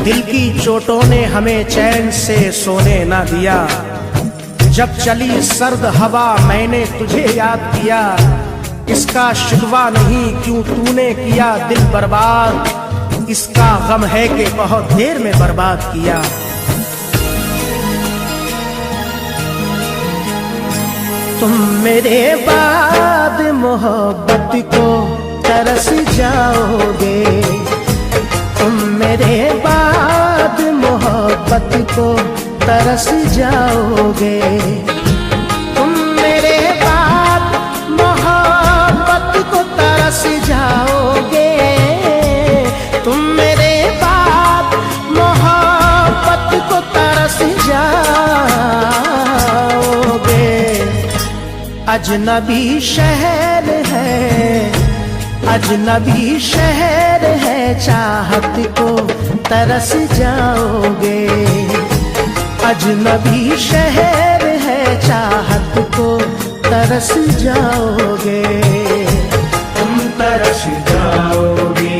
दिल की चोटों ने हमें चैन से सोने ना दिया। जब चली सर्द हवा मैंने तुझे याद किया। इसका शिकवा नहीं क्यों तूने किया दिल बर्बाद, इसका गम है कि बहुत देर में बर्बाद किया। तुम मेरे बाद मोहब्बत को तरस जाओगे, तुम मेरे बाद मोहब्बत को तरस जाओगे। तुम मेरे बाद मोहब्बत को तरस जाओगे, तुम मेरे बाद मोहब्बत को तरस जाओगे। अजनबी शहर है, अजनबी शहर है, चाहत को तरस जाओगे। अजनबी शहर है, चाहत को तरस जाओगे। तुम तरस जाओगे,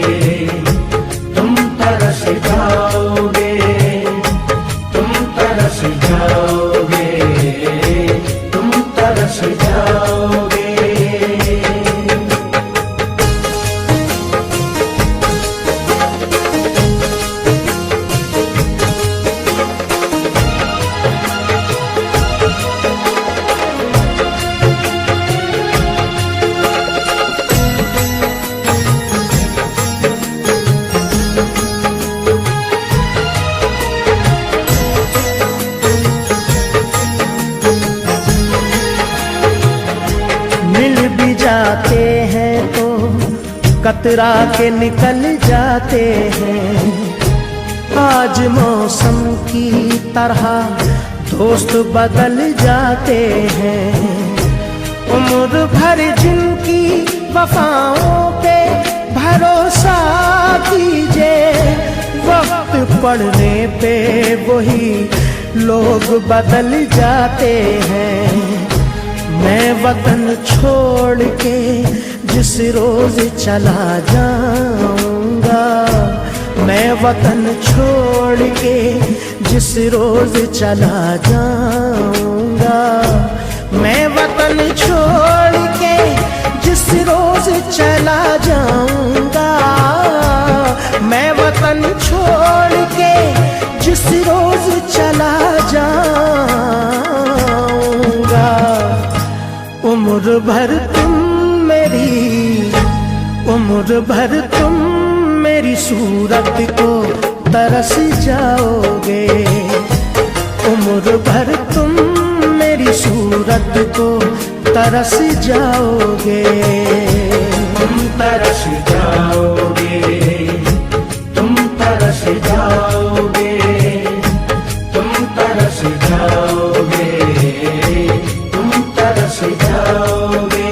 तुम तरस जाओगे, तुम तरस जाओगे, तुम तरस जाओगे। जाते हैं तो कतरा के निकल जाते हैं। आज मौसम की तरह दोस्त बदल जाते हैं। उम्र भर जिनकी वफाओं पे भरोसा कीजिए, वक्त पड़ने पे वही लोग बदल जाते हैं। मैं वतन छोड़ के जिस रोज चला जाऊंगा, मैं वतन छोड़ के जिस रोज चला जाऊंगा, मैं वतन छोड़ के जिस रोज चला जाऊंगा, मैं वतन छोड़ के जिस रोज चला जाऊंगा। उम्र भर तुम मेरी, उम्र भर तुम मेरी सूरत को तरस जाओगे। उम्र भर तुम मेरी सूरत को तरस जाओगे। तुम तरस जाओगे, तुम तरस जाओगे, तुम तरस जाओगे, तुम तरस जाओगे।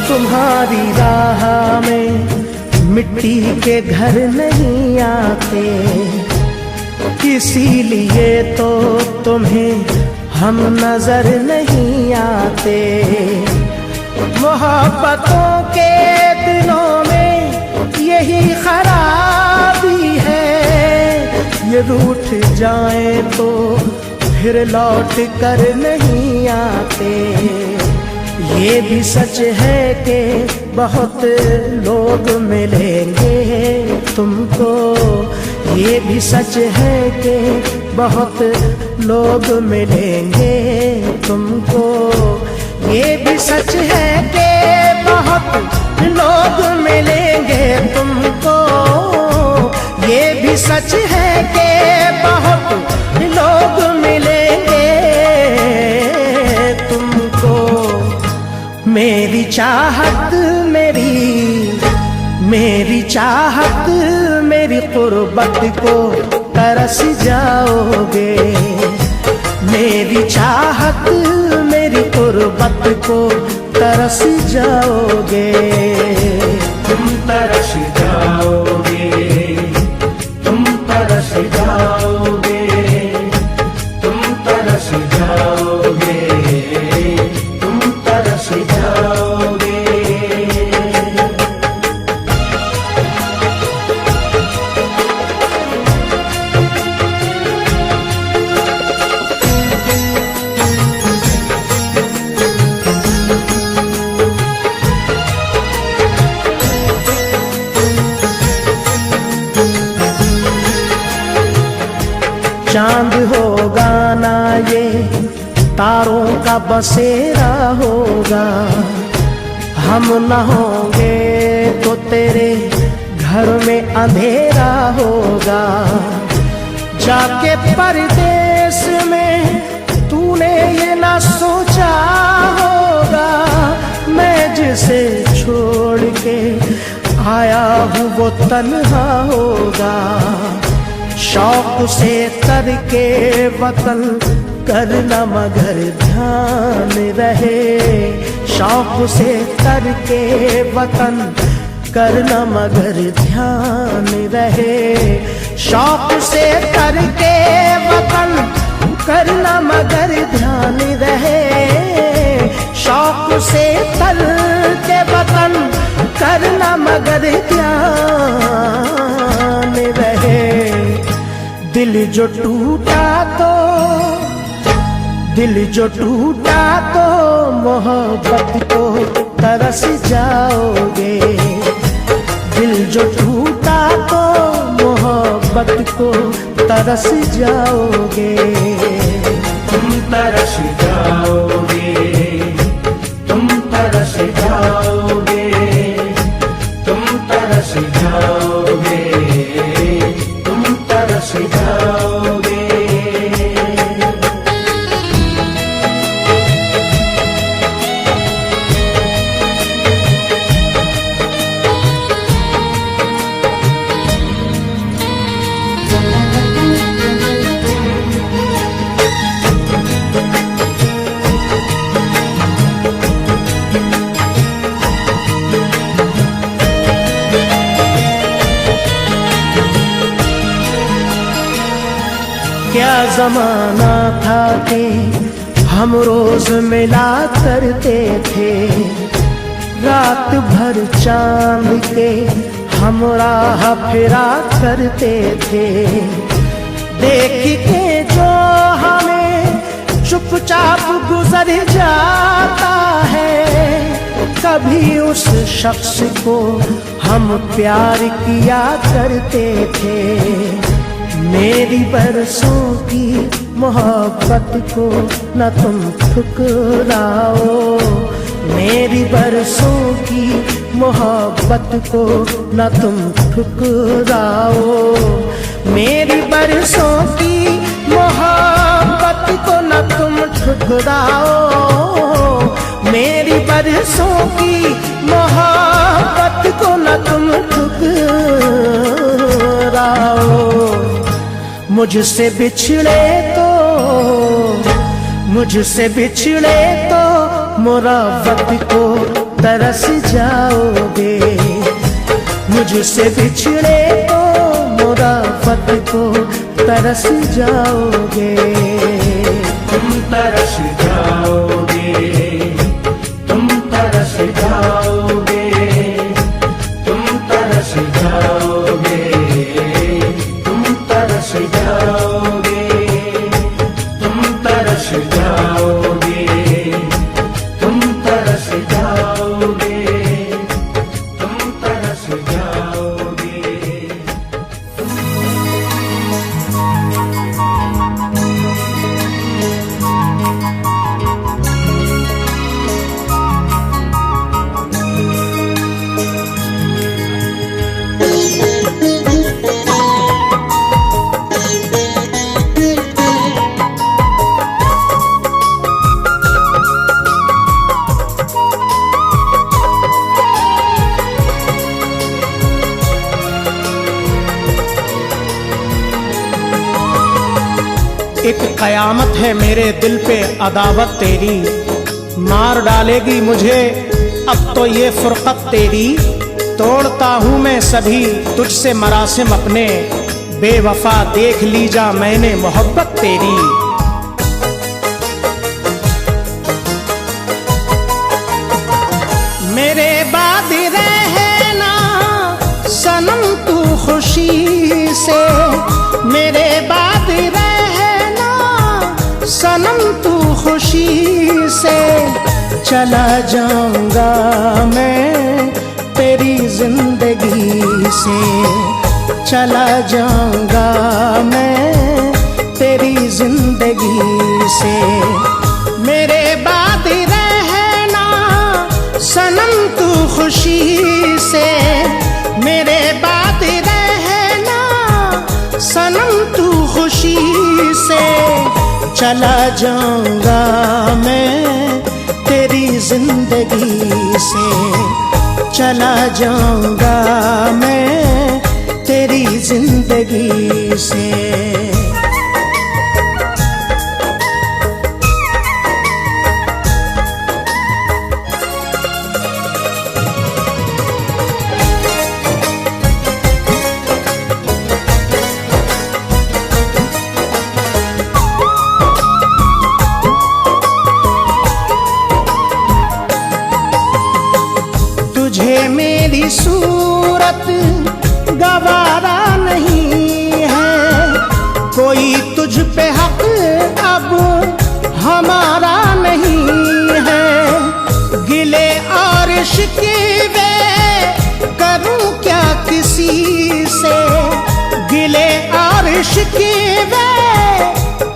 तुम्हारी राह में मिट्टी के घर नहीं आते, इसीलिए तो तुम्हें हम नजर नहीं आते। मोहब्बतों के दिनों में यही खराबी है, ये रूठ जाए तो फिर लौट कर नहीं आते। ये भी सच है कि बहुत लोग मिलेंगे तुमको, ये भी सच है कि बहुत लोग मिलेंगे तुमको, ये भी सच है कि बहुत लोग मिलेंगे तुमको, ये भी सच है कि बहुत लोग मिलेंगे तुमको। मेरी चाहत मेरी चाहत मेरी कुर्बत को तरस जाओगे। मेरी चाहत मेरी कुर्बत को तरस जाओगे। तुम तरस जाओगे, तुम तरस जाओगे, तुम तरस जाओगे, तुम तरस जाओगे। चांद होगा ना ये तारों का बसेरा होगा। हम न होंगे तो तेरे घर में अंधेरा होगा। जाके परदेश में तूने ये ना सोचा होगा, मैं जिसे छोड़ के आया हूँ वो तन्हा होगा। शौक से करके वतन करना मगर ध्यान रहे। शौक से करके वतन करना मगर ध्यान रहे। शौक से करके वतन करना मगर ध्यान रहे। शौक से करके वतन करना मगर ध्यान रहे। दिल जो टूटा तो मोहब्बत को तरस जाओगे। दिल जो टूटा तो मोहब्बत को तरस जाओगे। तुम तरस जाओगे, तुम तरस जाओगे, तुम तरस जाओगे, तुम तरस जाओगे। क्या जमाना था कि हम रोज मिला करते थे। रात भर चांद के हम राह फिरा करते थे। देख के जो हमें चुपचाप गुजर जाता है, कभी उस शख्स को हम प्यार किया करते थे। मेरी बरसों की मोहब्बत को न तुम ठुकराओ। मेरी बरसों की मोहब्बत को न तुम ठुकराओ। मेरी बरसों की मोहब्बत को न तुम ठुकराओ। मेरी बरसों की मोहब्बत को न तुम ठुकराओ। मुझसे बिछड़े तो मुरावत को तरस जाओगे। मुझसे बिछड़े तो मुरावत को तरस जाओगे। तुम तरस जाओगे, तुम तरस जाओगे, तुम तरस जाओगे, तुम तरस जाओगे, तुम तरस जाओगे, तुम तरस जाओगे, तुम तरस जाओगे। एक कयामत है मेरे दिल पे अदावत तेरी, मार डालेगी मुझे अब तो ये फुरकत तेरी। तोड़ता हूँ मैं सभी तुझसे मरासिम अपने, बेवफा देख लीजा मैंने मोहब्बत तेरी। मेरे बाद रहना सनम तू खुशी से, मेरे बाद रहना सनम तू खुशी से। चला जाऊंगा मैं तेरी जिंदगी से, चला जाऊंगा मैं तेरी जिंदगी से। मेरे बाद रहना सनम तू खुशी से, मेरे बाद रहना सनम तू खुशी से। चला जाऊंगा मैं तेरी जिंदगी से, चला जाऊंगा मैं तेरी जिंदगी से। तुझे मेरी सूरत गवारा नहीं है, कोई तुझ पे हक अब हमारा नहीं है। गिले और शिकवे करूं क्या किसी से, गिले और शिकवे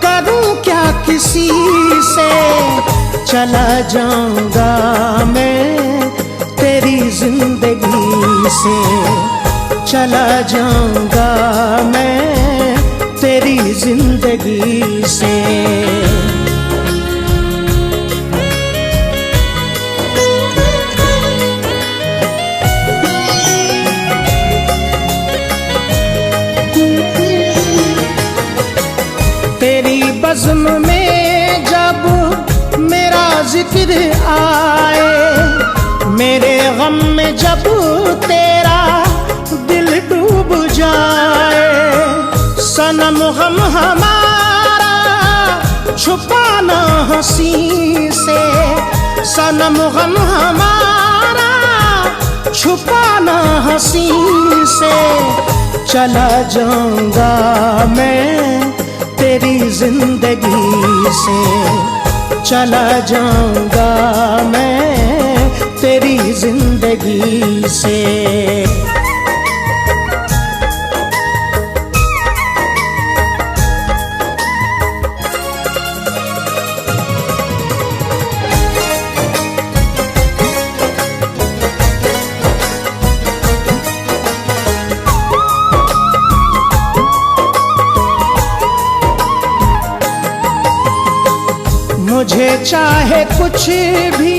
करूं क्या किसी से। चला जाऊंगा मैं तेरी जिंदगी से, चला जाऊंगा मैं तेरी जिंदगी से। तेरी बज़्म में जब मेरा जिक्र आए, मेरे गम में जब तेरा दिल डूब जाए। सनम गम हमारा छुपाना हंसी से, सनम गम हमारा छुपाना हंसी से। चला जाऊंगा मैं तेरी जिंदगी से, चला जाऊंगा मैं तेरी जिंदगी से। मुझे चाहे कुछ भी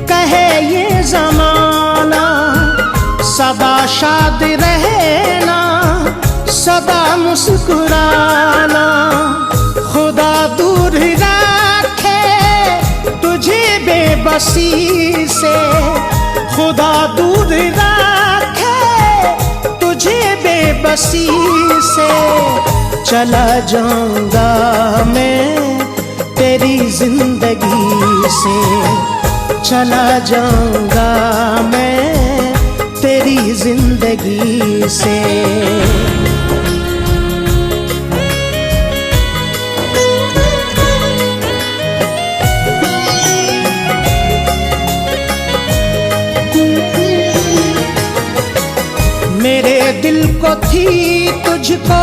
कहे ये जमाना, सदा शाद रहना सदा मुस्कुराना। खुदा दूर रखे तुझे बेबसी से, खुदा दूर रखे तुझे बेबसी से। चला जाऊंगा मैं तेरी जिंदगी से, चला जाऊंगा मैं तेरी जिंदगी से। मेरे दिल को थी तुझको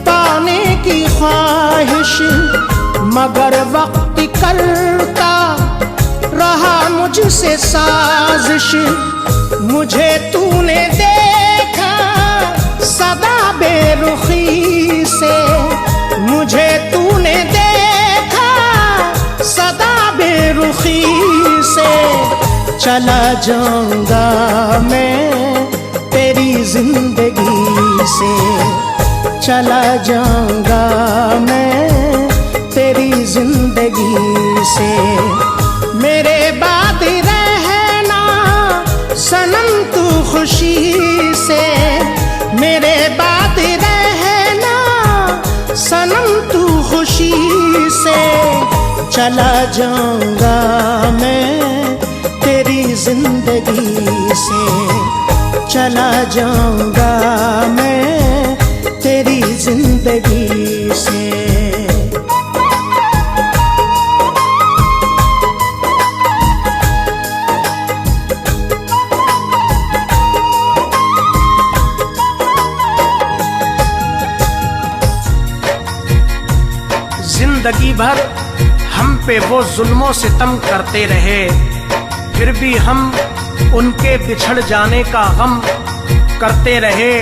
पाने की ख्वाहिश, मगर वक्त करता रहा मुझसे साजिश। मुझे तूने देखा सदा बेरुखी से, मुझे तूने देखा सदा बेरुखी से। चला जाऊंगा मैं तेरी जिंदगी से, चला जाऊंगा मैं से। मेरे बाद रहना सनम तू खुशी से, मेरे बाद रहना सनम तू खुशी से। चला जाऊंगा मैं तेरी जिंदगी से, चला जाऊंगा मैं तेरी जिंदगी से। जिंदगी भर हम पे वो जुल्मों सितम करते रहे, फिर भी हम उनके बिछड़ जाने का गम करते रहे।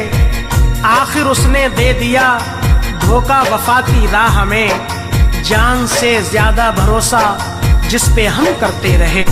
आखिर उसने दे दिया धोखा वफा की राह में, जान से ज्यादा भरोसा जिस पे हम करते रहे।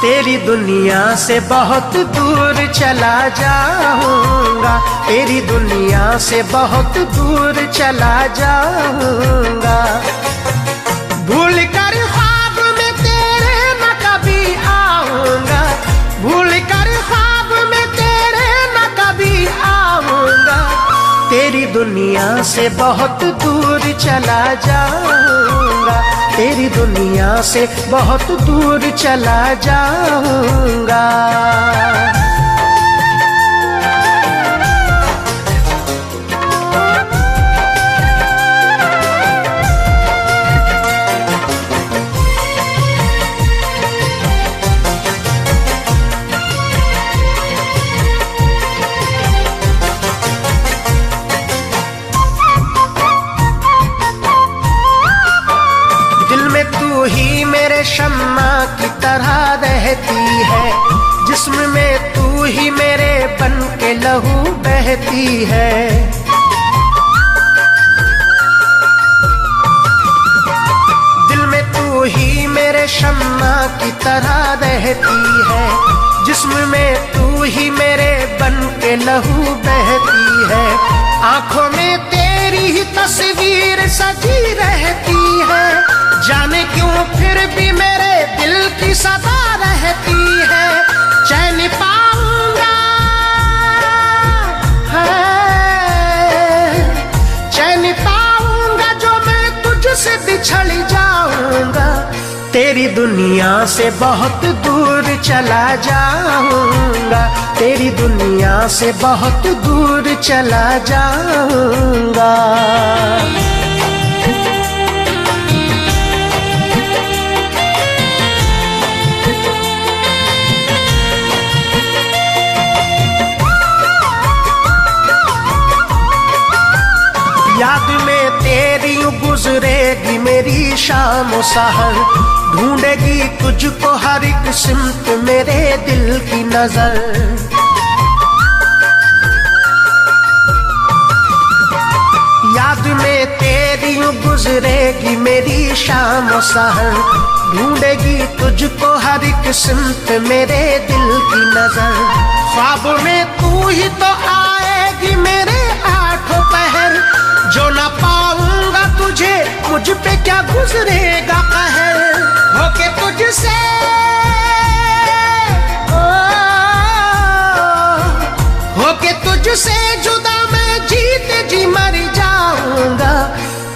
तेरी दुनिया से बहुत दूर चला जाऊंगा, तेरी दुनिया से बहुत दूर चला जाऊंगा। भूल कर ख्वाब में तेरे न कभी आऊंगा, भूल कर ख्वाब में तेरे न कभी आऊंगा। तेरी दुनिया से बहुत दूर चला जाऊंगा, तेरी दुनिया से बहुत दूर चला जाऊंगा। तू ही मेरे शम्मा की तरह रहती है, जिस्म में तू ही मेरे बन के लहू बहती है। दिल में तू ही मेरे शम्मा की तरह रहती है, जिस्म में तू ही मेरे बन के लहू बहती है। आंखों में तेरी ही तस्वीर सजी रहती है, जाने क्यों फिर भी मेरे दिल की सदा रहती है। चैन पाऊंगा चैन पाऊंगा जो मैं तुझसे बिछड़ जाऊंगा। तेरी दुनिया से बहुत दूर चला जाऊंगा, तेरी दुनिया से बहुत दूर चला जाऊंगा। याद में तेरी गुजरेगी मेरी शाम सहर, ढूंढेगी तुझको हर एक सिमत मेरे दिल की नजर। याद में तेरी गुजरेगी मेरी शाम सहर, ढूंढेगी तुझको हर एक सिमत मेरे दिल की नजर। ख्वाब में तू ही तो आएगी मेरे आठों पहर, जो ना पाऊंगा तुझे मुझ पे क्या गुजरेगा कहर। होके तुझसे होके तुझसे जुदा मैं जीते जी मर जाऊंगा।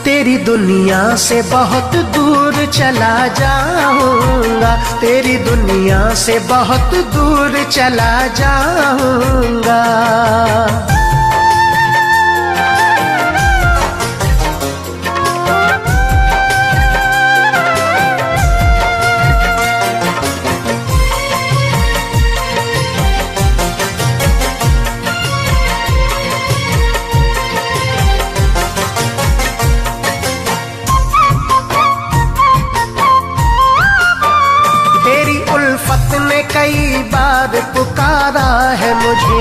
तेरी दुनिया से बहुत दूर चला जाऊंगा, तेरी दुनिया से बहुत दूर चला जाऊंगा। उल्फत ने कई बार पुकारा है मुझे,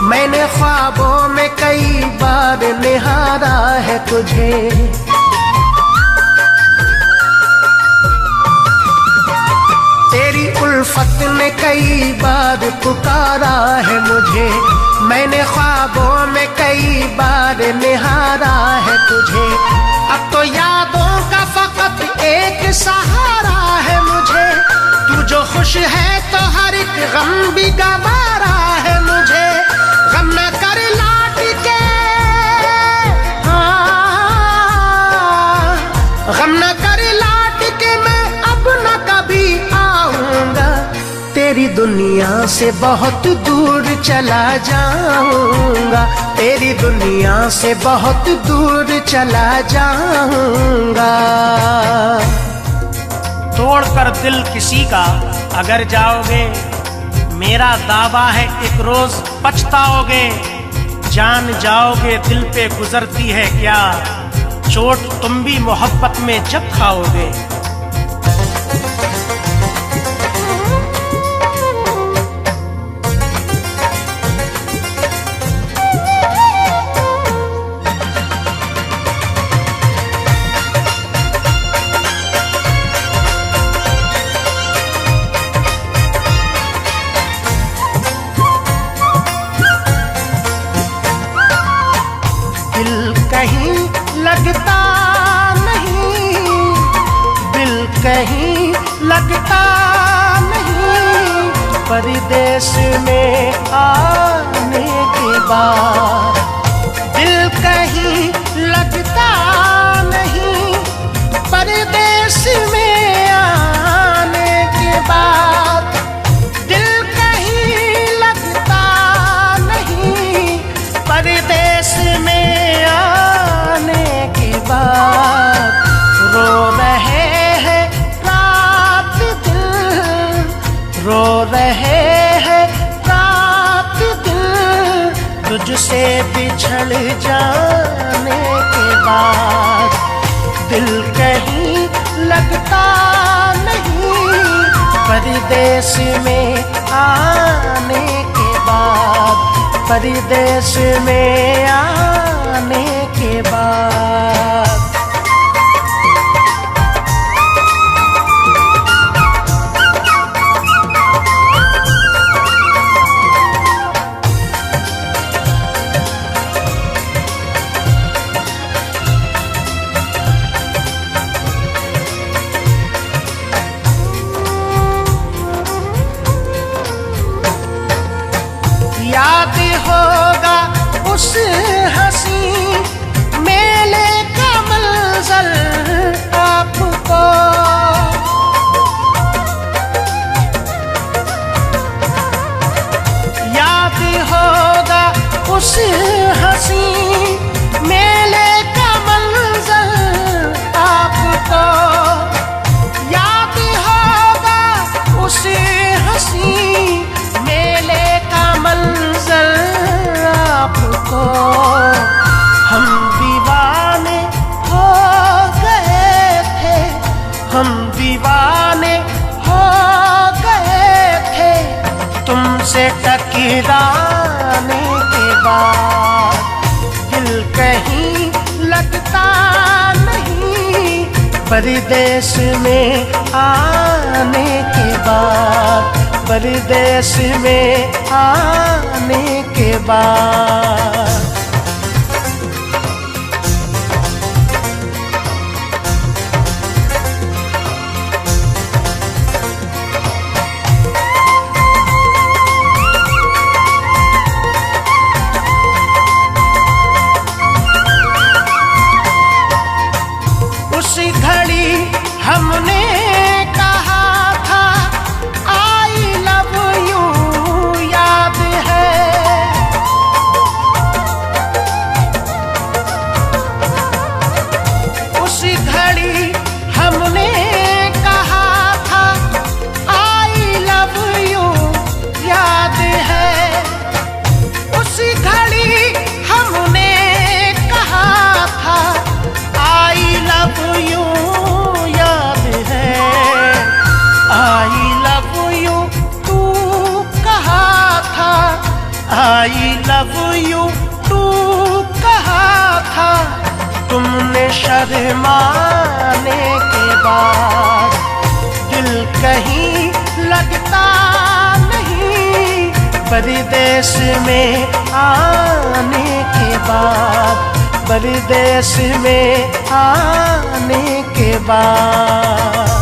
मैंने ख्वाबों में कई बार निहारा है तुझे। तेरी उल्फत ने कई बार पुकारा है मुझे, मैंने ख्वाबों में कई बार निहारा है तुझे। अब तो यादों का फकत एक सहारा है मुझे, तू जो खुश है तो हर एक गम भी गवारा है मुझे। गम न कर लौट के, गम न कर लौट के, मैं अब न कभी आऊंगा। तेरी दुनिया से बहुत दूर चला जाऊंगा, तेरी दुनिया से बहुत दूर चला जाऊंगा। तोड़कर दिल किसी का अगर जाओगे, मेरा दावा है एक रोज पछताओगे। जान जाओगे दिल पे गुजरती है क्या, चोट तुम भी मोहब्बत में जब खाओगे। कहीं लगता नहीं, दिल कहीं लगता नहीं, परदेश में आने के बाद। दिल कहीं लगता नहीं, परदेश में आने के बाद। दिल कहीं लगता नहीं, परदेश में रो रहे हैं रात दिन, रो रहे हैं रात दिन, तुझसे बिछड़ जाने के बाद। दिल कहीं लगता नहीं, परदेश में आने के बाद, परदेश में आने के बाद। याद होगा उस हंसी मेले का मंजर आपको, याद होगा उस हंसी मेले का मंजर आपको, याद होगा उस हंसी मेले का मंजर आपको। हम दीवाने हो गए थे, हम दीवाने हो गए थे, तुमसे टकराने के बाद। दिल कहीं लगता नहीं, परदेश में आने के बाद, परदेश में आने के बाद। उस घड़ी हमने कहा था आई लव यू, याद है। लव यू टू कहा था तुमने शर्माने के बाद, दिल कहीं लगता नहीं परदेश में आने के बाद, परदेश में आने के बाद।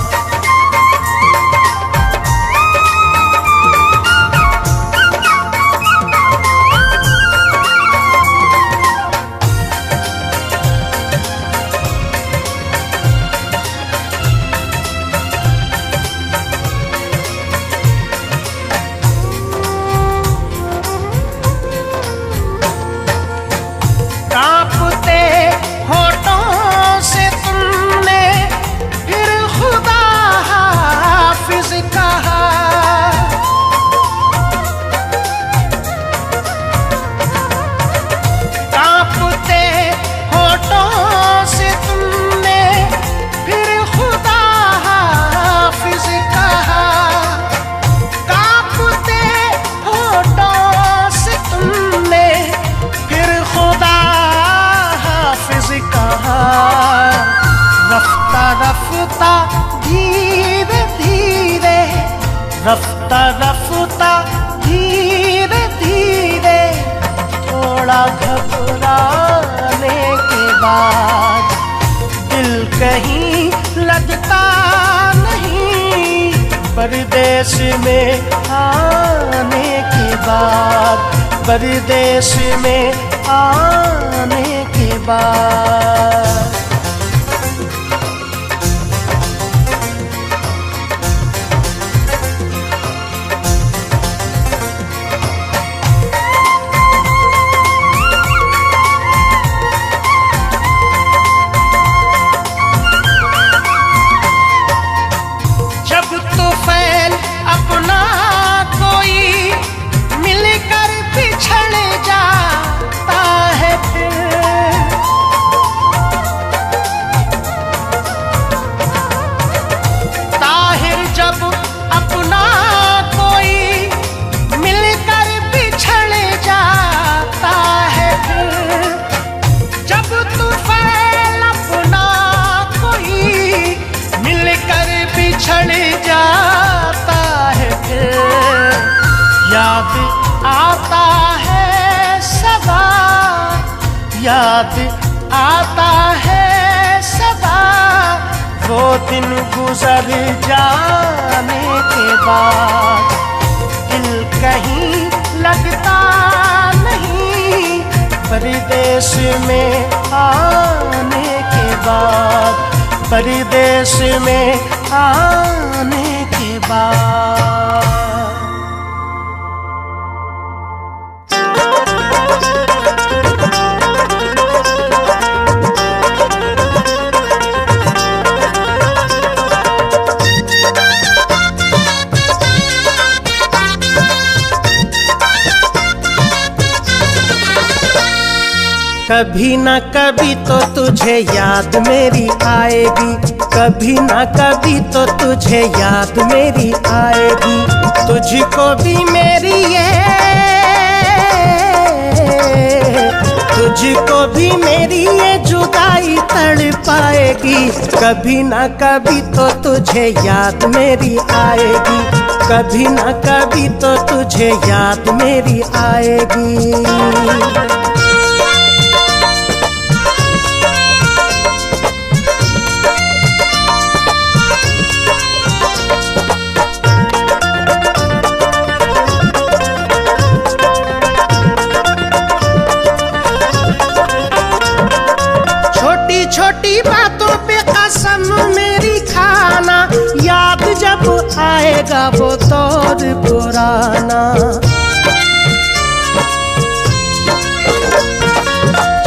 कांपते होठों से तुमने फिर खुदा हाफिज कहा, कांपते होठों से तुमने फिर खुदा हाफिज कहा, कांपते होठों से तुमने फिर खुदा कहा। रफ्ता रफ्ता धीरे धीरे, रफ्ता रफ्ता धीरे धीरे, थोड़ा घबराने के बाद, दिल कहीं लगता नहीं परदेश में आने के बाद, परदेश में आने के बाद। जब तूफान अपना कोई मिलकर बिछड़ जाता है, ताहिर जब अपना कोई मिलकर बिछड़ जाता है, जब तूफान अपना कोई मिलकर बिछड़ जाता है, याद आता है सदा, याद आता है सदा, वो दिन गुजर जाने के बाद, दिल कहीं लगता नहीं परदेश में आने के बाद, परदेश में आने के बाद। कभी ना कभी तो तुझे याद मेरी आएगी, कभी ना कभी तो तुझे याद मेरी आएगी, तुझको भी मेरी ये, तुझको भी मेरी ये जुदाई तड़पाएगी, कभी ना कभी तो तुझे याद मेरी आएगी, कभी ना कभी तो तुझे याद मेरी आएगी। छोटी बातों पे कसम मेरी खाना, याद जब आएगा वो दौर पुराना,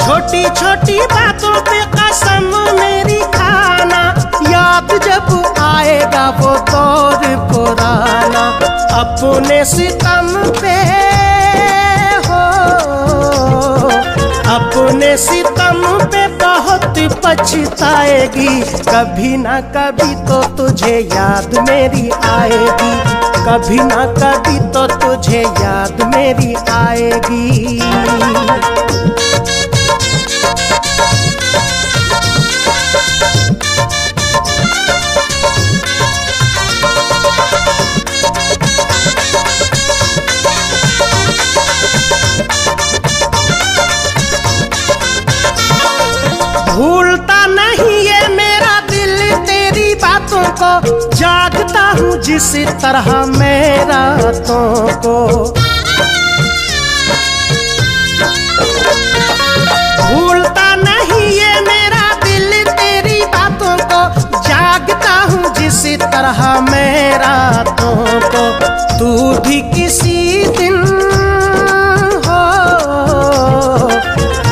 छोटी छोटी बातों पे कसम मेरी खाना, याद जब आएगा वो दौर पुराना, अपने सितम पे हो, अपने सितम पे बहुत पछताएगी, कभी ना कभी तो तुझे याद मेरी आएगी, कभी ना कभी तो तुझे तुझे याद मेरी आएगी। भूलता नहीं ये मेरा दिल तेरी बातों को, जागता हूँ जिस तरह मैं रातों को। भूलता नहीं ये मेरा दिल तेरी बातों को, जागता हूँ जिस तरह मैं रातों को। तू भी किसी दिन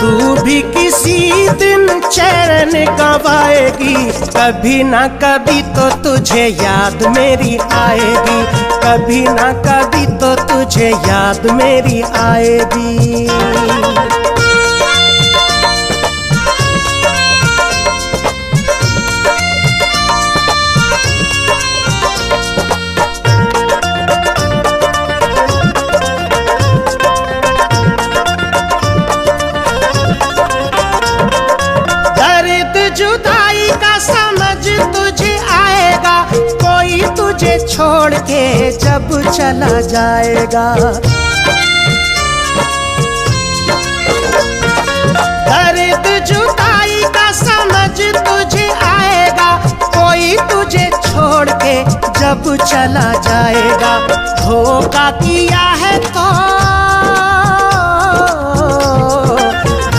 तू भी किसी दिन चैन गवाएगी, कभी ना कभी तो तुझे याद मेरी आएगी, कभी ना कभी तो तुझे याद मेरी आएगी। जुदाई का समझ तुझे आएगा, कोई तुझे छोड़ के जब चला जाएगा। दर्द जुदाई का समझ तुझे आएगा, कोई तुझे छोड़ के जब चला जाएगा। धोखा किया है तो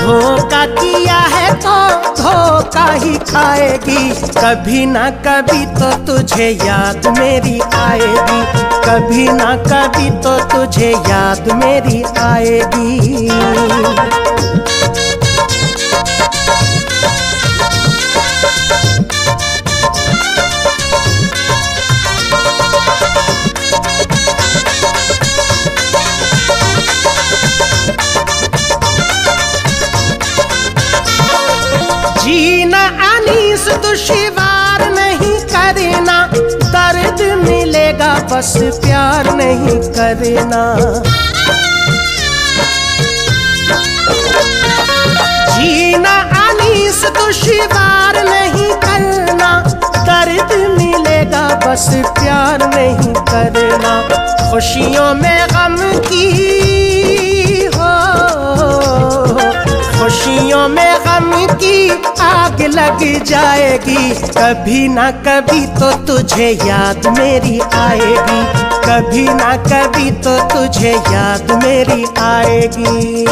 धोखा किया है तो धोखा ही खाएगी, कभी ना कभी तो तुझे याद मेरी आएगी, कभी ना कभी तो तुझे याद मेरी आएगी। जीना अनीस दुश्वार नहीं करना, दर्द मिलेगा बस प्यार नहीं करना। जीना अनीस दुश्वार नहीं करना, दर्द मिलेगा बस प्यार नहीं करना। खुशियों में गम की खुशियों में गम की आग लग जाएगी, कभी ना कभी तो तुझे याद मेरी आएगी, कभी ना कभी तो तुझे याद मेरी आएगी।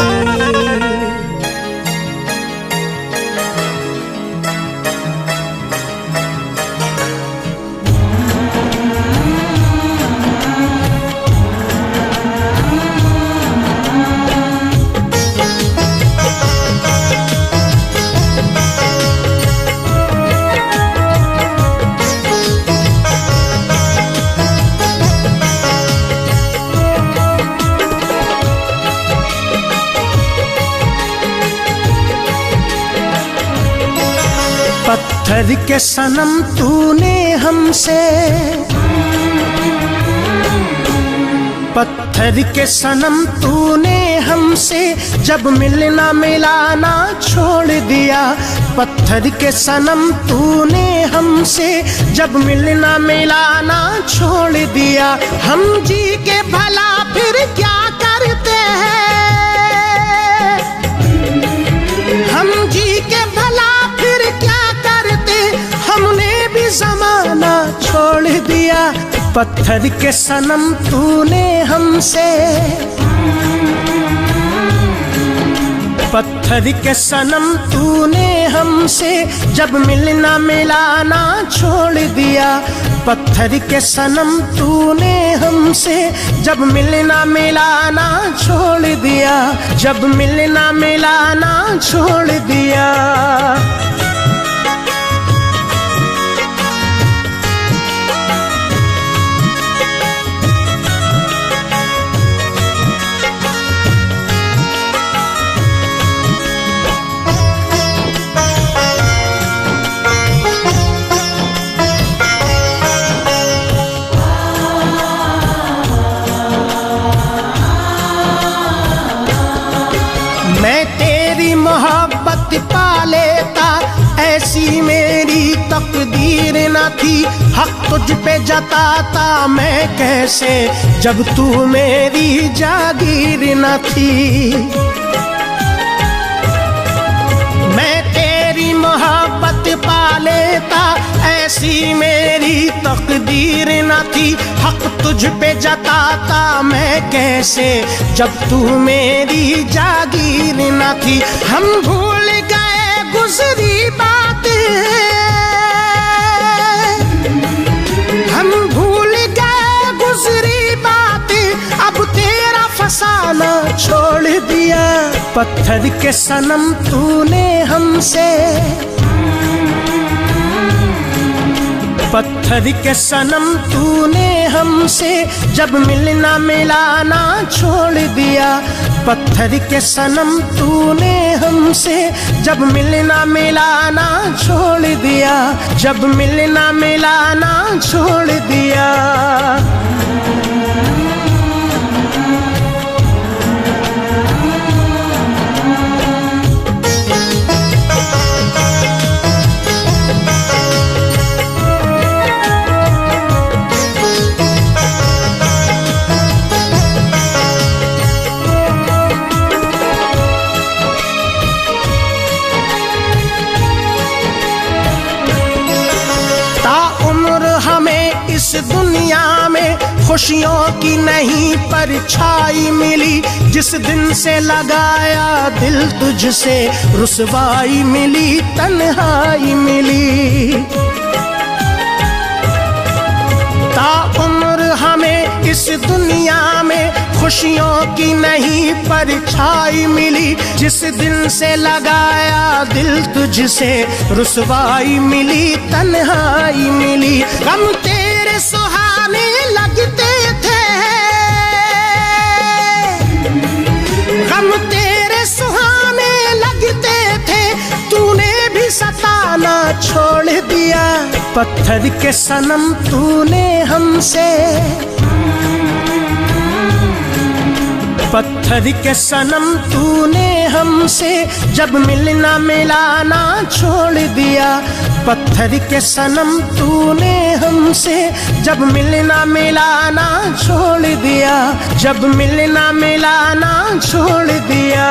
पत्थर के सनम तूने हमसे, पत्थर के सनम तूने हमसे जब मिलना मिलाना छोड़ दिया। पत्थर के सनम तूने हमसे जब मिलना मिलाना छोड़ दिया। हम जी के भला फिर क्या करते हैं, हम जी के भला फिर क्या करते, हमने भी जमाना छोड़ दिया। पत्थर के सनम तूने हमसे, पत्थर के सनम तूने हमसे जब मिलना मिलाना छोड़ दिया। पत्थर के सनम तूने हमसे जब मिलना मिलाना छोड़ दिया, जब मिलना मिलाना छोड़ दिया। ऐसी मेरी तकदीर न थी, हक तुझ पे जताता मैं कैसे जब तू मेरी जागीर न थी। मैं तेरी मोहब्बत पा लेता, ऐसी मेरी तकदीर न थी, हक तुझ पे जताता मैं कैसे जब तू मेरी जागीर न थी। हम भूल गए गुजरी बातें, हम भूल गए गुजरी बातें, अब तेरा फसाना छोड़ दिया। पत्थर के सनम तूने हमसे, पत्थर के सनम तूने हमसे जब मिलना मिलाना छोड़ दिया। पत्थर के सनम तूने हमसे जब मिलना मिलाना छोड़ दिया, जब मिलना मिलाना छोड़ दिया। इस दुनिया में खुशियों की नहीं परछाई मिली, जिस दिन से लगाया दिल तुझसे रुसवाई मिली, तन्हाई मिली। ताउम्र हमें इस दुनिया में खुशियों की नहीं परछाई मिली, जिस दिन से लगाया दिल तुझसे रुसवाई मिली, तन्हाई मिली। गम तेरे सुहाने लगते थे, गम तेरे सुहाने लगते थे, तूने भी सताना छोड़ दिया। पत्थर के सनम तूने हमसे, पत्थर के सनम तूने हमसे जब मिलना मिलाना छोड़ दिया। पत्थर के सनम तूने हमसे जब मिलना मिलाना छोड़ दिया, जब मिलना मिलाना छोड़ दिया।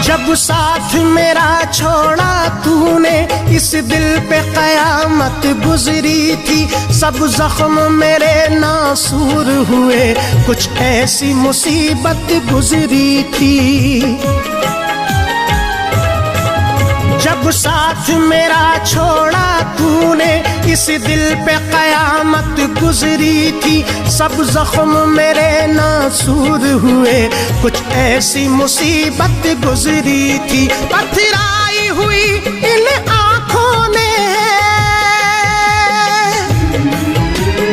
जब साथ मेरा छोड़ा तूने, इस दिल पे कयामत गुजरी थी, सब जख्म मेरे नासूर हुए, कुछ ऐसी मुसीबत गुजरी थी। जब साथ मेरा छोड़ा तूने, इस दिल पे कयामत गुजरी थी, सब जख्म मेरे नासूर हुए, कुछ ऐसी मुसीबत गुजरी थी। पथराई हुई इन आँखों ने,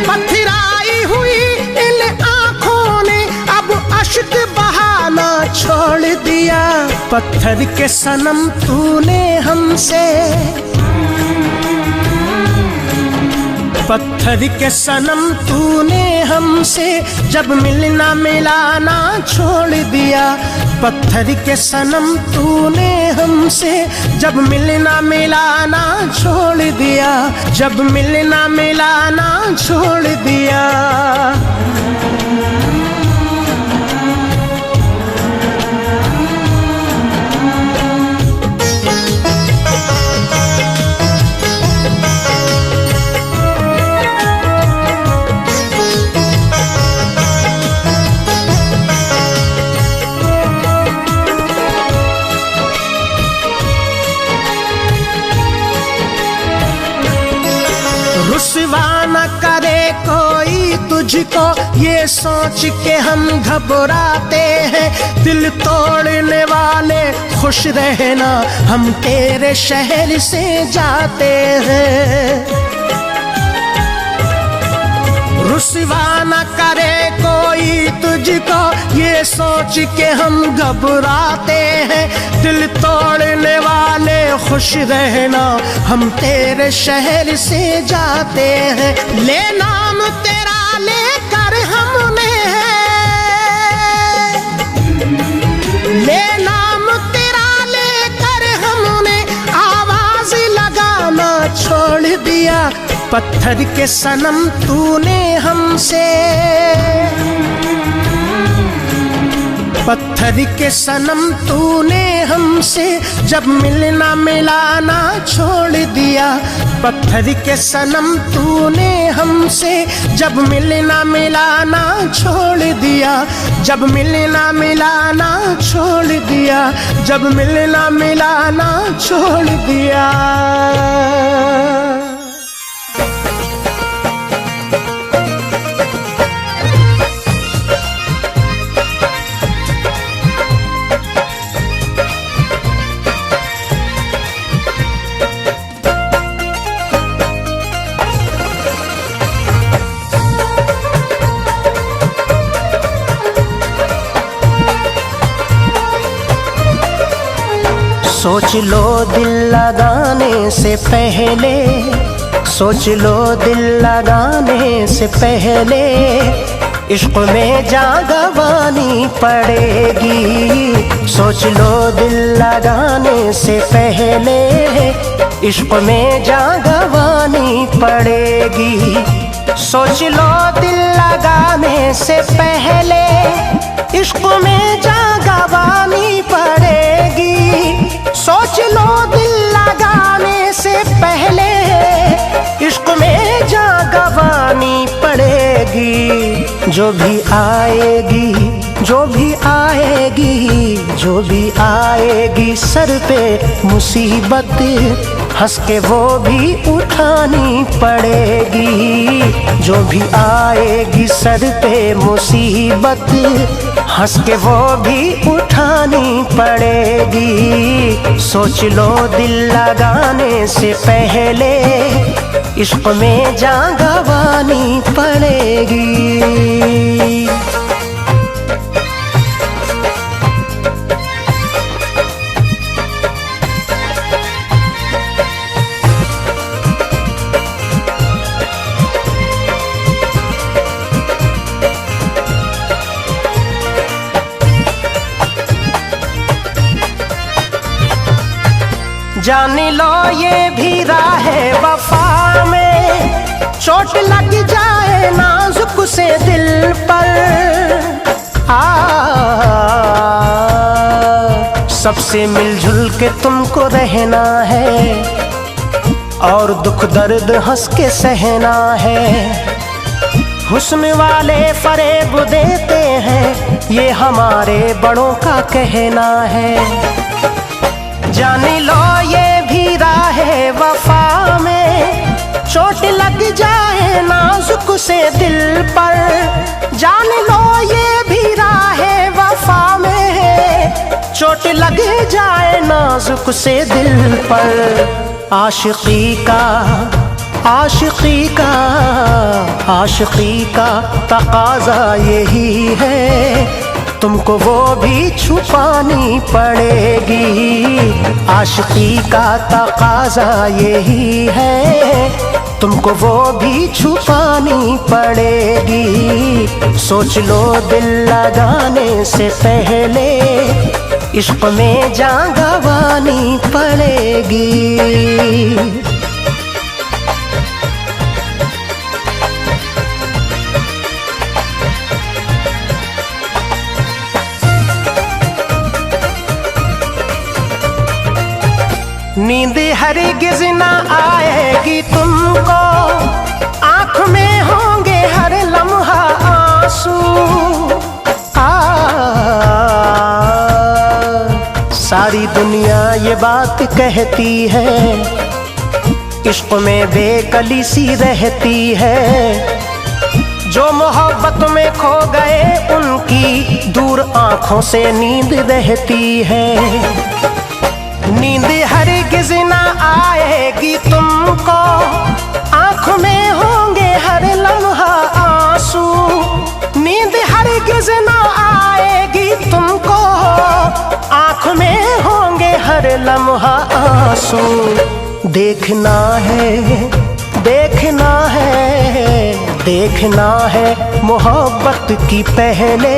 पथराई हुई इन आँखों ने, अब अश्क बहाना छोड़ दिया। पत्थर के सनम तूने हमसे, पत्थर के सनम तूने हमसे जब मिलना मिलाना छोड़ दिया। पत्थर के सनम तूने हमसे जब मिलना मिलाना छोड़ दिया, जब मिलना मिलाना छोड़ दिया। रुसवा न करे कोई तुझको, ये सोच के हम घबराते हैं। दिल तोड़ने वाले खुश रहना, हम तेरे शहर से जाते हैं। रुसवा न करे कोई तुझको, ये सोच के हम घबराते हैं। दिल तोड़ने वाले खुश रहना, हम तेरे शहर से जाते हैं। ले नाम तेरा लेकर हमने, ले नाम तेरा लेकर हमने आवाज लगाना छोड़ दिया। पत्थर के सनम तूने हमसे, पत्थर के सनम तूने हमसे जब मिलना मिलाना छोड़ दिया। पत्थर के सनम तूने हमसे जब मिलना मिलाना छोड़ दिया। जब मिलना मिलाना छोड़ दिया, जब मिलना मिलाना छोड़ दिया। सोच लो दिल लगाने से पहले, सोच लो दिल लगाने से पहले, इश्क में जान गंवानी पड़ेगी। सोच लो दिल लगाने से पहले, इश्क में जान गंवानी पड़ेगी। सोच लो दिल लगाने से पहले, इश्क में जान गंवानी पड़ेगी। सोच लो दिल लगाने से पहले, इश्क में जान गंवानी पड़ेगी। जो भी आएगी, जो भी आएगी, जो भी आएगी सर पे मुसीबत, हंस के वो भी उठानी पड़ेगी। जो भी आएगी सर पे मुसीबत, हंस के वो भी उठानी पड़ेगी। सोच लो दिल लगाने से पहले, इश्क में जान गंवानी पड़ेगी। जान लो ये भी राह है वफा में, चोट लग जाए नाजुक से दिल पर। सबसे मिलजुल के तुमको रहना है, और दुख दर्द हंस के सहना है। हुस्न वाले फरेब देते हैं, ये हमारे बड़ों का कहना है। जान लो ये भी राह है वफा में, चोट लग जाए नाजुक से दिल पर। जान लो ये भी राह है वफा में, चोट लग जाए नाजुक से दिल पर। आशिकी का, आशिकी का, आशिकी का तकाज़ा यही है, तुमको वो भी छुपानी पड़ेगी। आशिकी का तकाज़ा यही है, तुमको वो भी छुपानी पड़ेगी। सोच लो दिल लगाने से पहले, इश्क में जान गंवानी पड़ेगी। नींद हरगिज़ न आएगी तुमको, आँख में होंगे हर लम्हा आंसू। सारी दुनिया ये बात कहती है, इश्क में बेकली सी रहती है। जो मोहब्बत में खो गए उनकी दूर आँखों से नींद रहती है। नींद हरगिज़ न आएगी तुमको, आँख में होंगे हर लम्हा आंसू, नींद हरगिज ना आएगी तुमको, आंख में होंगे हर लम्हा आंसू। देखना है, देखना है, देखना है मोहब्बत की पहले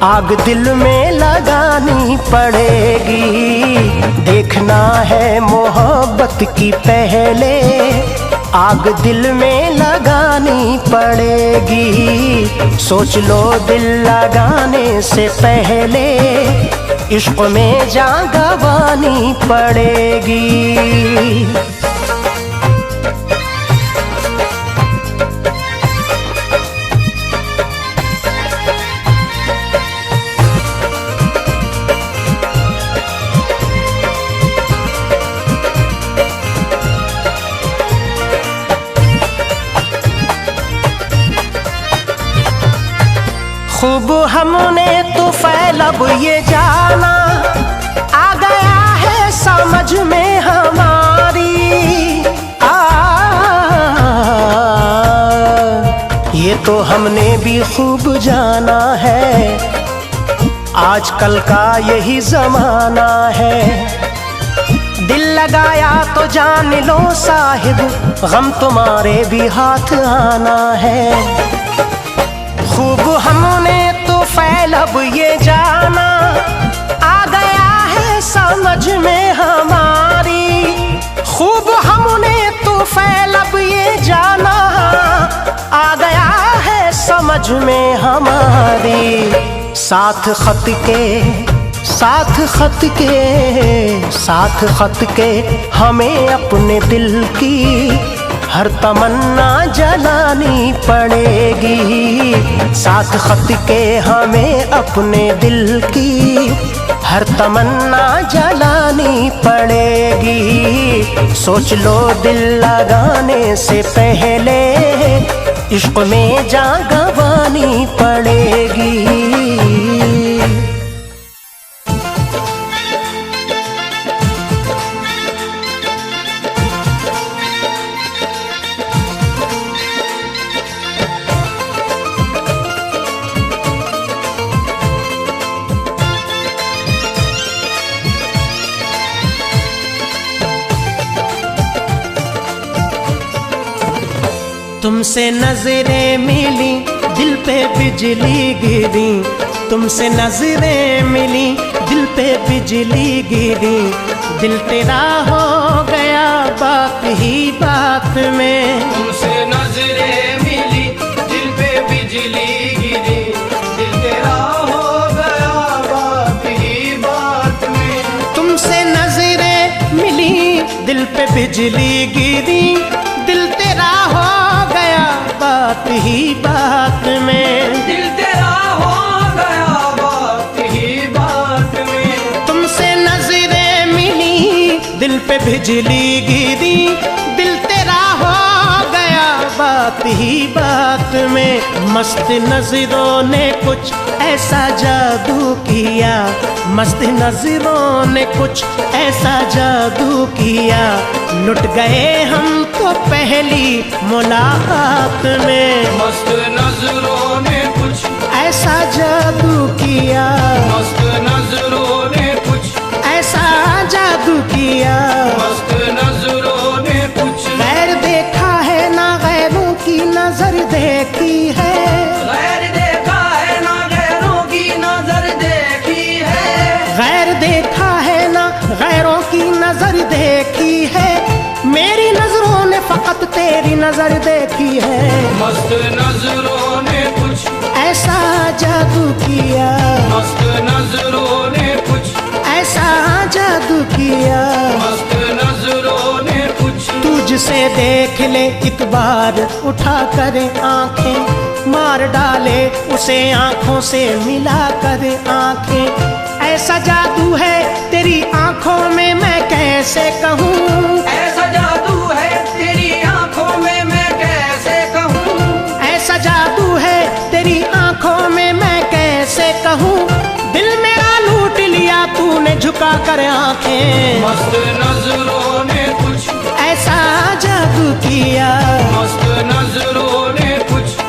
आग दिल में लगानी पड़ेगी। देखना है मोहब्बत की पहले आग दिल में लगानी पड़ेगी। सोच लो दिल लगाने से पहले इश्क में जान गंवानी पड़ेगी। खूब हमने तो फैलब ये जाना, आ गया है समझ में हमारी। ये तो हमने भी खूब जाना है, आजकल का यही जमाना है। दिल लगाया तो जान लो साहिब, गम तुम्हारे भी हाथ आना है। खूब हमने तो फैलब ये जाना, आ गया है समझ में हमारी। खूब हमने तो फैलब ये जाना, आ गया है समझ में हमारी। साथ खत के, साथ खत के, साथ खत के हमें अपने दिल की हर तमन्ना जलानी पड़ेगी। साथ खत के हमें अपने दिल की हर तमन्ना जलानी पड़ेगी। सोच लो दिल लगाने से पहले इश्क में जान गंवानी पड़ेगी। तुमसे नजरें मिली दिल पे बिजली गिरी, तुमसे नजरें मिली दिल पे बिजली गिरी। दिल तेरा हो गया बात ही बात में। तुमसे नजरें मिली दिल पे बिजली गिरी, दिल तेरा हो गया बात ही बात में। तुमसे नजरें मिली दिल पे बिजली गिरी, दिल तेरा हो गया बात ही बात में। दिल तेरा हो गया बात ही बात में। तुमसे नजरें मिली दिल पे बिजली गिरी, दिल तेरा हो गया बात ही बात में। मस्त नजरों ने कुछ ऐसा जादू किया, मस्त नजरों ने कुछ ऐसा जादू किया। लुट गए हम तो पहली मुलाकात में। मस्त नजरों ने कुछ ऐसा जादू किया, मस्त नजरों ने कुछ ऐसा जादू किया। मस्त नजरों ने कुछ गैर देखा है ना गैरों की नजर देखी है। गैर देखा है ना गैरों की नजर देखी है। गैर देखा है ना गैरों की नजर देखी है। मेरी नजरों ने फकत तेरी नजर देखी है। मस्त नजरों ने कुछ ऐसा जादू किया, मस्त नजरों ने कुछ ऐसा जादू किया। मस्त नजरों ने कुछ तुझसे देख ले एक बार उठा कर आंखें, मार डाले उसे आंखों से मिला कर आंखें। ऐसा जादू है तेरी आंखों में मैं कैसे कहूँ। ऐसा जादू है तेरी आंखों में मैं कैसे कहूँ। ऐसा जादू है तेरी आंखों में मैं कैसे कहूँ। दिल मेरा लूट लिया तूने झुका कर आंखें। मस्त नजरों ने कुछ ऐसा जादू किया, मस्त नजरों ने कुछ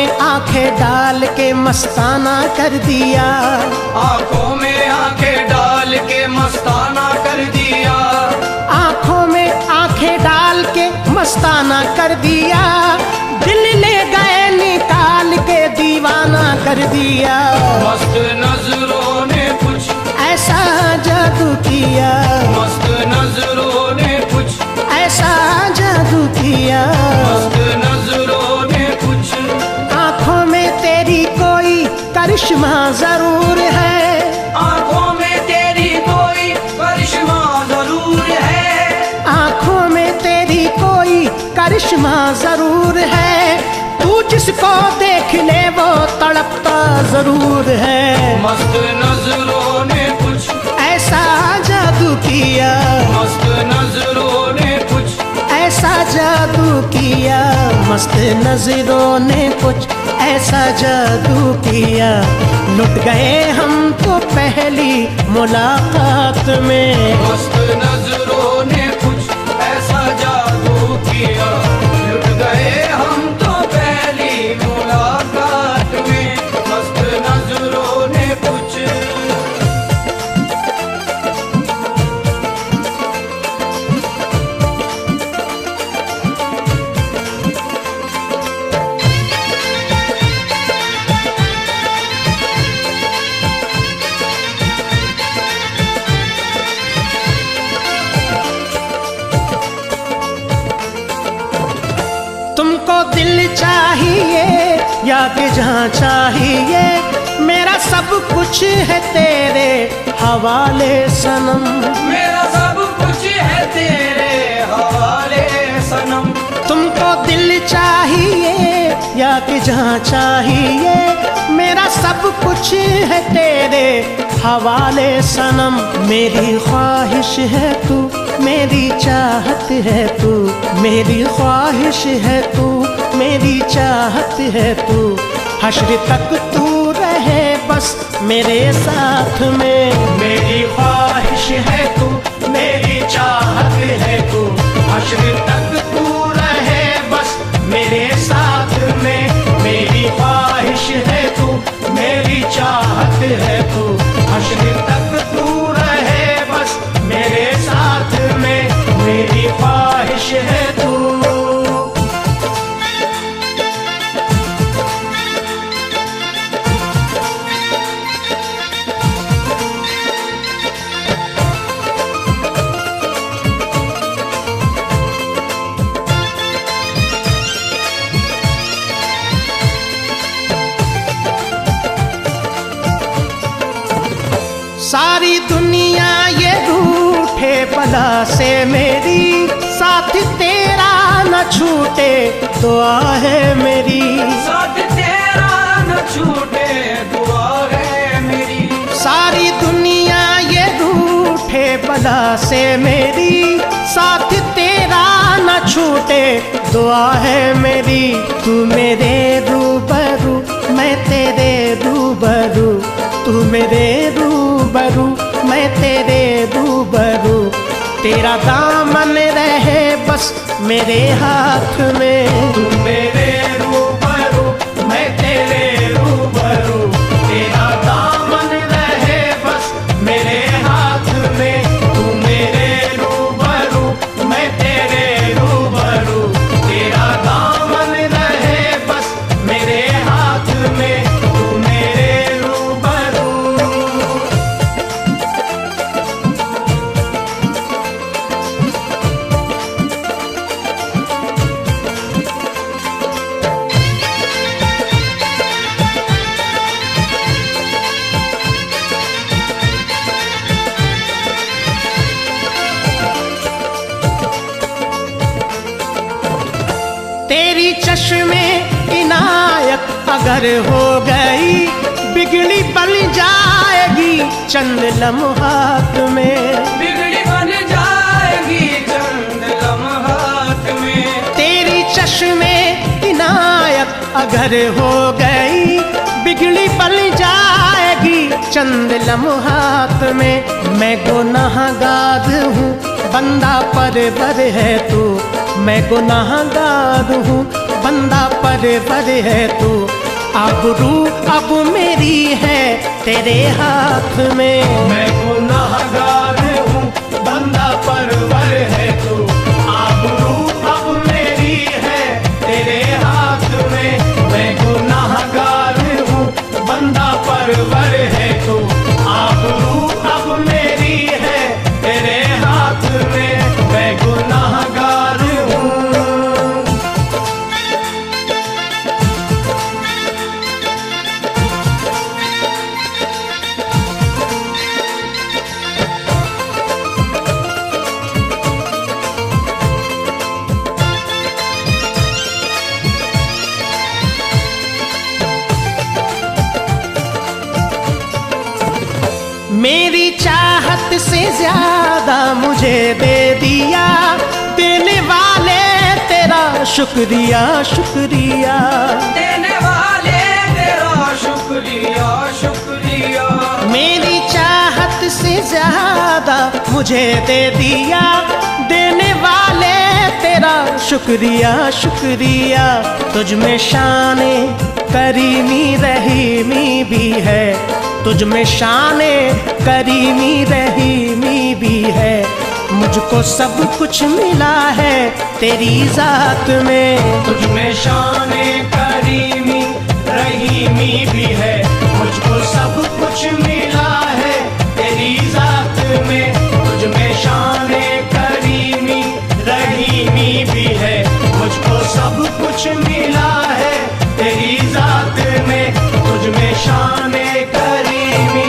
में आंखें डाल के मस्ताना कर दिया, आंखों में आंखें डाल के मस्ताना कर दिया, आंखों में आंखें डाल के मस्ताना कर दिया, दिल ले गए निकाल के दीवाना कर दिया। मस्त नजरों ने कुछ ऐसा जादू किया, मस्त नजरों ने कुछ ऐसा जादू किया, मस्त नजरों ने कुछ आंखों में तेरी कोई करिश्मा जरूर है, आंखों में तेरी कोई करिश्मा जरूर है, आंखों में तेरी कोई करिश्मा जरूर है, तू जिसको देख ले वो तड़पता जरूर है। मस्त नजरों ने कुछ ऐसा जादू किया, मस्त नजरों ने कुछ ऐसा जादू किया, मस्त नजरों ने कुछ ऐसा जादू किया। लुट गए हम तो पहली मुलाकात में, मस्त नजरों ने कुछ ऐसा जादू किया। लुट गए हम तो पहली मुलाकात में, मस्त नजरों ने कुछ तुमको दिल चाहिए या कि जहाँ चाहिए, मेरा सब कुछ है तेरे हवाले सनम, मेरा सब कुछ है तेरे हवाले सनम। तुमको दिल चाहिए या कि जहाँ चाहिए, मेरा सब कुछ है तेरे हवाले सनम। मेरी ख्वाहिश है तू, मेरी चाहत है तू, मेरी ख्वाहिश है तू, मेरी चाहत है तू, हश्र तक तू रहे बस मेरे साथ में। मेरी ख्वाहिश है तू, मेरी चाहत है तू, हश्र तक तू रहे बस मेरे साथ में। मेरी ख्वाहिश है तू, मेरी चाहत है तू, हश्र तक तू रहे बस मेरे साथ में। मेरी ख्वाहिश है तू। सारी दुनिया ये रूठे बला से मेरी, साथ तेरा न छूटे दुआ है मेरी, साथ तेरा न छूटे दुआ है मेरी। सारी दुनिया ये रूठे बला से मेरी, साथ तेरा न छूटे दुआ है मेरी। तू मेरे रूबरू, मैं तेरे रूबरू, तू मेरे रूबरू, मैं तेरे रूबरू, तेरा दामन रहे बस मेरे हाथ में। तू मेरे रूबरू, मैं तेरे रूबरू, तेरा दामन रहे बस मेरे हाथ में। तू मेरे रूबरू, मैं तेरे रूबरू, तेरा दामन रहे बस मेरे हाथ में। तू मेरे रूबरू। तेरी चश्मे इनायत अगर हो गई, बिगड़ी बन जाएगी चंद लम्हात में, बिगड़ी बन जाएगी चंद लम्हात में। तेरी चश्मे इनायत अगर हो गई, बिगड़ी बन जाएगी चंद लम्हात में। मैं गुनाहगार हूँ, बंदा परवर है तू, मैं गुनाहगार हूँ, बंदा परवर है तू। आबरू अब मेरी है तेरे हाथ में। मैं गुनाहगार हूँ, बंदा परवर है तू। आबरू अब मेरी है तेरे हाथ में। मैं गुनाहगार हूँ, बंदा परवर है तू। आबरू अब मेरी है तेरे हाथ में। मैं गुनाहगार हूँ। मेरी चाहत से ज्यादा मुझे दे दिया, देने वाले तेरा शुक्रिया शुक्रिया। देने वाले तेरा शुक्रिया शुक्रिया। मेरी चाहत से ज्यादा मुझे दे दिया, देने वाले तेरा शुक्रिया शुक्रिया। तुझ में शाने करीमी रहीमी भी है, तुझ में शाने करीमी रहीमी भी है। मुझको सब कुछ मिला है तेरी जात में। तुझ में शाने करीमी रहीमी भी है। मुझको सब कुछ मिला है तेरी जात में। तुझ में शाने करीमी रहीमी भी है। मुझको सब कुछ मिला है तेरी जात में। तुझ में शाने करीमी।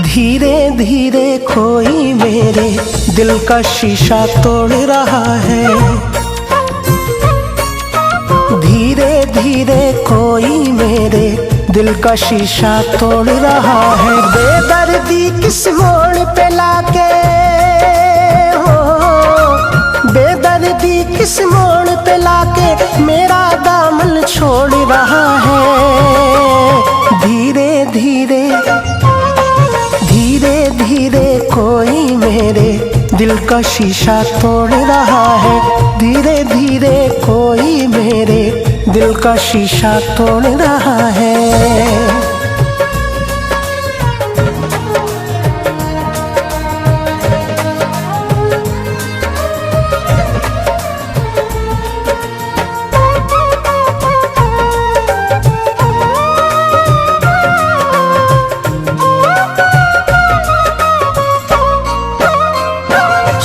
धीरे धीरे कोई मेरे दिल का शीशा तोड़ रहा है। धीरे धीरे कोई मेरे दिल का शीशा तोड़ रहा है। बेदर्दी किस मोड़ पे लाके हो, बेदर्दी किस मोड़ पे लाके मेरा दामन छोड़ रहा है। धीरे धीरे धीरे धीरे कोई मेरे दिल का शीशा तोड़ रहा है। धीरे धीरे कोई मेरे दिल का शीशा तोड़ रहा है।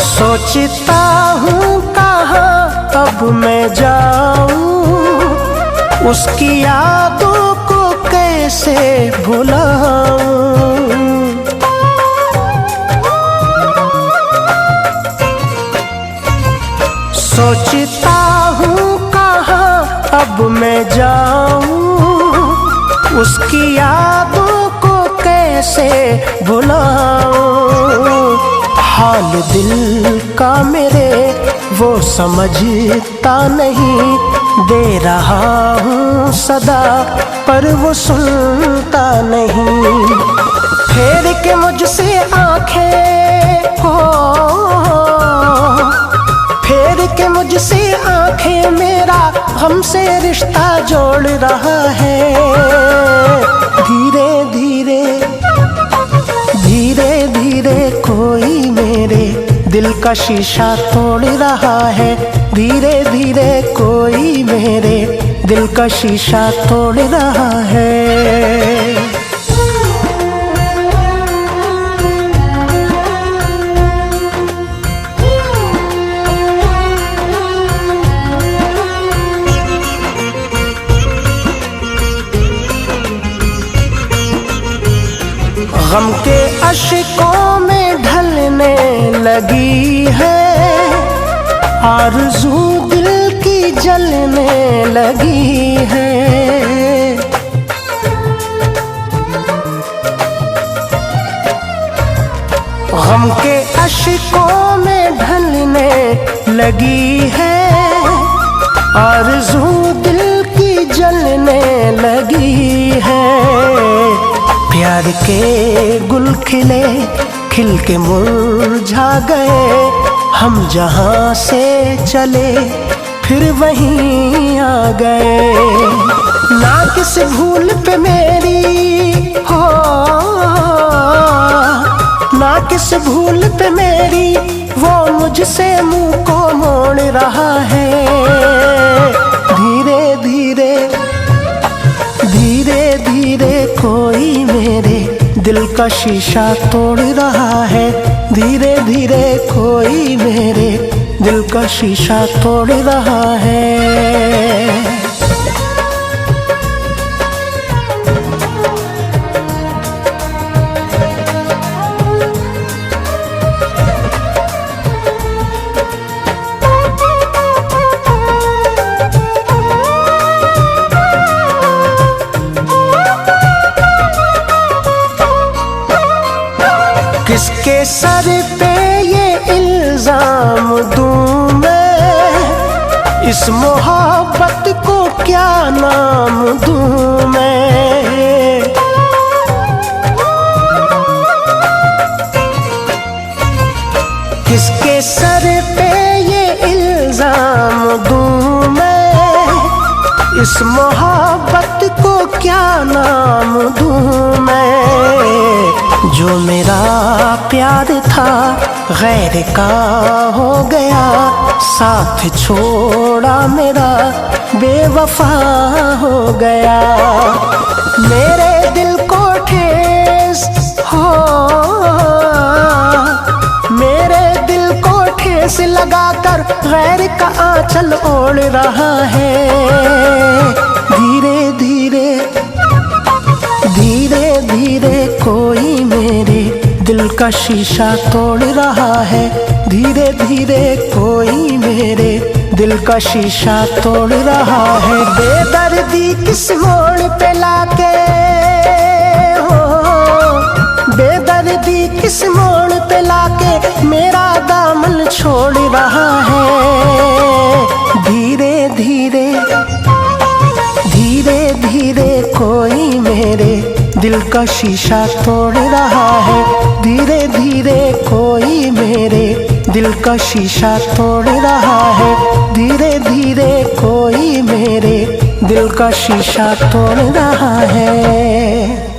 सोचता हूँ कहाँ अब मैं जाऊँ, उसकी यादों को कैसे भुलाऊँ। सोचता हूँ कहाँ अब मैं जाऊँ, उसकी यादों को कैसे भुलाऊँ। हाल दिल का मेरे वो समझता नहीं, दे रहा हूँ सदा पर वो सुनता नहीं। फेर के मुझसे आंखें हो, फेर के मुझसे आंखें मेरा हमसे रिश्ता जोड़ रहा है। धीरे धीरे धीरे धीरे कोई मेरे दिल का शीशा तोड़ रहा है। धीरे धीरे कोई मेरे दिल का शीशा तोड़ रहा है। गम के अश्कों में ढलने लगी है आरज़ू दिल की जलने लगी है, गम के अश्कों में ढलने लगी है। आरज़ू दिल की जलने लगी है। प्यार के गुल खिले खिल के मुरझा गए, हम जहाँ से चले फिर वहीं आ गए। ना किस भूल पे मेरी हो, ना किस भूल पे मेरी, वो मुझसे मुंह को मोड़ रहा है। धीरे धीरे धीरे धीरे कोई मेरे दिल का शीशा तोड़ रहा है। धीरे धीरे कोई मेरे दिल का शीशा तोड़ रहा है। किसके सर पे ये इल्जाम दूं मैं, इस मोहब्बत को क्या नाम दूं मैं। किसके सर पे ये इल्जाम दूं मैं, इस मोहब्बत को क्या नाम दूं मैं। जो मेरा प्यार था गैर का हो गया, साथ छोड़ा मेरा बेवफा हो गया। मेरे दिल को ठेस हो, मेरे दिल को ठेस लगाकर गैर का आंचल ओढ़ रहा है। धीरे धीरे धीरे धीरे कोई मेरे दिल का शीशा तोड़ रहा है। धीरे धीरे कोई मेरे दिल का शीशा तोड़ रहा है। बेदर्दी किस मोड़ पे लाके हो, बेदर्दी किस मोड़ पे लाके मेरा दामन छोड़ रहा है। धीरे धीरे धीरे धीरे कोई मेरे दिल का शीशा तोड़ रहा है। धीरे धीरे कोई मेरे दिल का शीशा तोड़ रहा है। धीरे धीरे कोई मेरे दिल का शीशा तोड़ रहा है।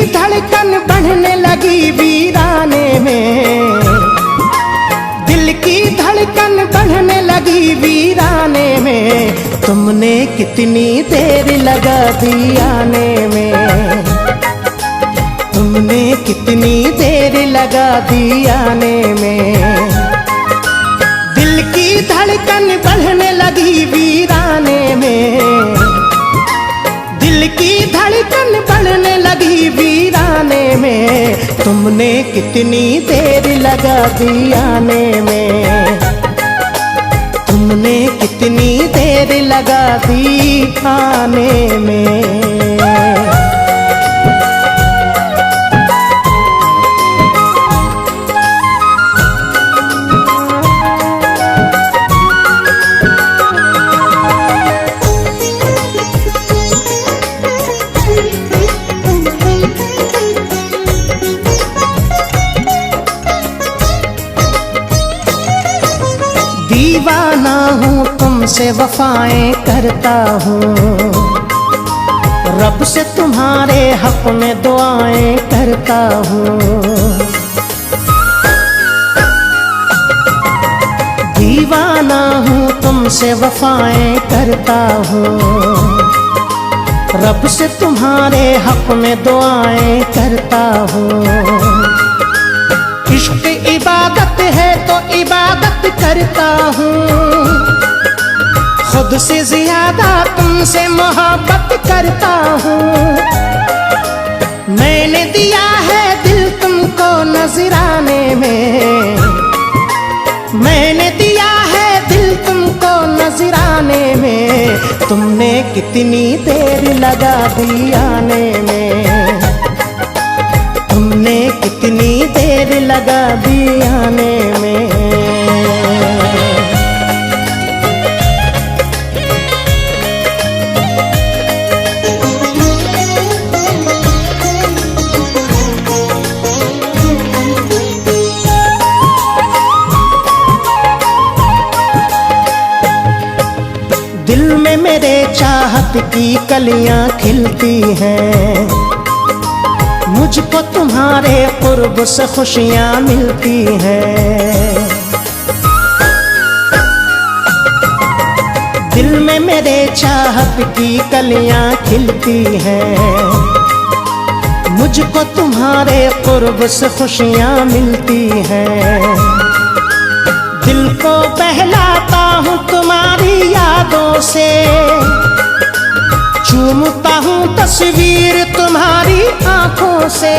धड़कन बढ़ने लगी वीराने में, दिल की धड़कन बढ़ने लगी वीराने में। तुमने कितनी देर लगा दी आने में, तुमने कितनी देर लगा दी आने में। दिल की धड़कन बढ़ने लगी वीराने में, दिल की धड़कन बढ़ने लगी वीराने में। तुमने कितनी देर लगा दी आने में, तुमने कितनी देर लगा दी आने में। दीवाना हूँ तुम तुमसे वफाएं करता हूँ, रब से तुम्हारे हक में दुआएं करता हूँ। दीवाना हूँ तुमसे वफाएं करता हूँ, रब से तुम्हारे हक में दुआएं करता हूँ। इश्क इबादत है तो इबादत करता हूँ, खुद से ज्यादा तुमसे मोहब्बत करता हूँ। मैंने दिया है दिल तुमको नजराने में, मैंने दिया है दिल तुमको नजराने में। तुमने कितनी देर लगा दी आने में, तुमने कितनी देर लगा दी आने में। दिल में मेरे चाहत की कलियां खिलती हैं, मुझको तुम्हारे कुर्ब से खुशियां मिलती हैं। दिल में मेरे चाहत की कलियां खिलती हैं, मुझको तुम्हारे कुर्ब से खुशियां मिलती हैं। दिल को बहलाता हूँ तुम्हारी यादों से, चूमता हूँ तस्वीर तुम्हारी आंखों से।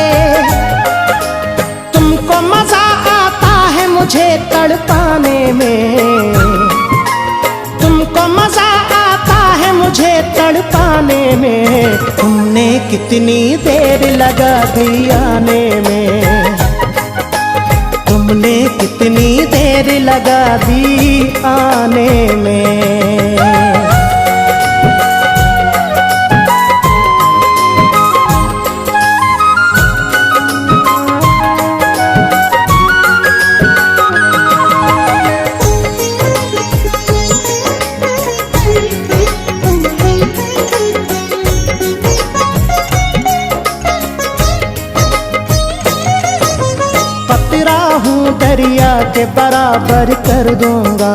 तुमको मजा आता है मुझे तड़पाने में, तुमको मजा आता है मुझे तड़पाने में। तुमने कितनी देर लगा दी आने में, तुमने कितनी देर लगा दी आने में। पतरा हूँ दरिया के बराबर कर दूंगा,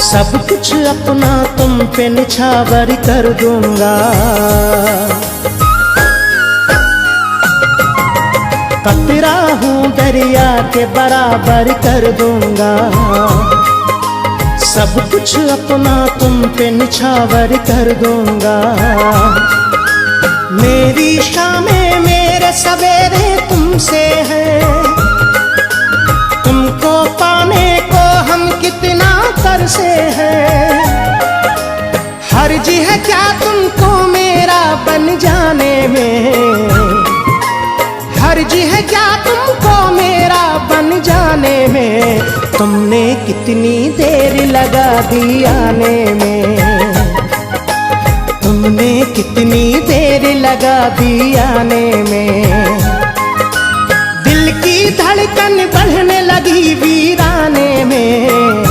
सब कुछ अपना तुम पे निछावर कर दूंगा। पतरा हूँ दरिया के बराबर कर दूंगा, सब कुछ अपना तुम पे निछावर कर दूंगा। मेरी शामें मेरे सवेरे तुमसे हैं, तुमको पाने को हम कितना तरसे हैं। हर्ज है क्या तुमको मेरा बन जाने में, हर्ज है क्या तुमको मेरा बन जाने में। तुमने कितनी देर लगा दी आने में, तुमने कितनी देर लगा दी आने में। दिल की धड़कन बढ़ने लगी वीराने में,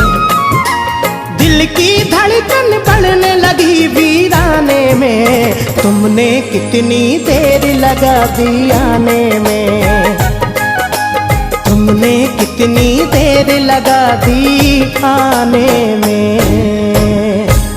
दिल की धड़कन बढ़ने लगी वीराने में। तुमने कितनी देर लगा दी आने में, तुमने कितनी देर लगा दी आने में।